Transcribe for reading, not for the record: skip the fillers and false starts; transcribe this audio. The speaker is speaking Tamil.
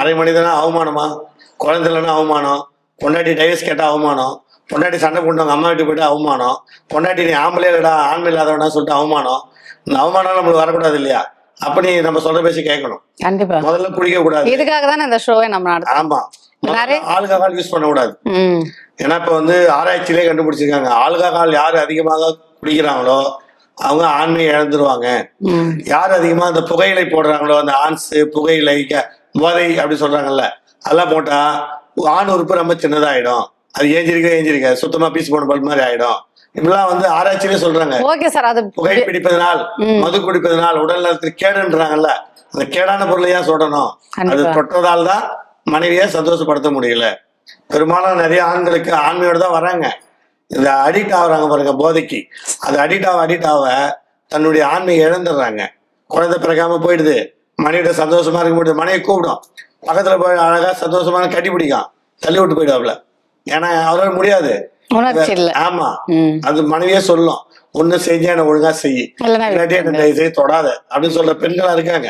அரை மனிதனா அவமானமா, குழந்தை இல்லைன்னா அவமானம், பொண்டாட்டி டைவர்ஸ் கேட்டா அவமானம், பொண்டாட்டி சண்டை போட்டவங்க அம்மா வீட்டுக்கு போயிட்டு அவமானம், பொண்டாட்டி நீ ஆம்பளே இல்லடா ஆண்மை இல்லாதவனா சொல்லிட்டு அவமானம். இந்த அவமானம் நம்மளுக்கு வரக்கூடாது இல்லையா? அப்ப நீ நம்ம சொல்ற பேசி கேட்கணும். கண்டிப்பா முதல்ல குடிக்க கூடாது. இதுக்காக தானே இந்த ஷோவை நம்ம நடத்துறோம். ஆமா, நிறைய ஆல்கஹால் யூஸ் பண்ண கூடாது. ஏன்னா இப்ப ஆராய்ச்சியிலே கண்டுபிடிச்சிருக்காங்க, ஆல்கஹால் யாரு அதிகமாக குடிக்கிறாங்களோ அவங்க ஆண்மையை இழந்துருவாங்க. யார் அதிகமா அந்த புகையிலை போடுறாங்களோ, அந்த ஆன்ஸ் புகையிலை போதை அப்படி சொல்றாங்கல்ல, அதெல்லாம் போட்டா ஆண் உறுப்பு ரொம்ப சின்னதாயிடும், அது ஏஞ்சிருக்க சுத்தமா பீஸ் போன பல்ப் மாதிரி ஆயிடும். இப்பெல்லாம் ஆராய்ச்சியிலே சொல்றாங்க. ஓகே சார், அது புகை பிடிப்பதனால் மது குடிப்பதனால் உடல் நலத்துக்கு கேடுன்றாங்கல்ல, அந்த கேடான பொருளை ஏன் சொல்லணும்? அது தொட்டதால் தான் மனைவியை சந்தோஷப்படுத்த முடியல. பெரும்பாலும் நிறைய ஆண்களுக்கு ஆண்மையோட தான் வராங்க, இந்த அடிக்ட் ஆகுறாங்க பாருங்க போதைக்கு. அது அடிக்ட் ஆக தன்னுடைய ஆண்மையை இழந்துடுறாங்க. குழந்தை பிறக்காம போயிடுது, மனைவிட சந்தோஷமா இருக்க முடியாது. மனைவி கூப்பிடும், பக்கத்துல போய் அழகா சந்தோஷமான கட்டி பிடிக்கும், தள்ளி விட்டு போயிடுவாப்ல. ஏன்னா அவரால் முடியாது. ஆமா, அது மனைவியே சொல்லும், ஒண்ணு செஞ்சா என்ன ஒழுங்கா செய்ய, இல்லாட்டி என்ன தொடாத அப்படின்னு சொல்ற பெண்களா இருக்காங்க.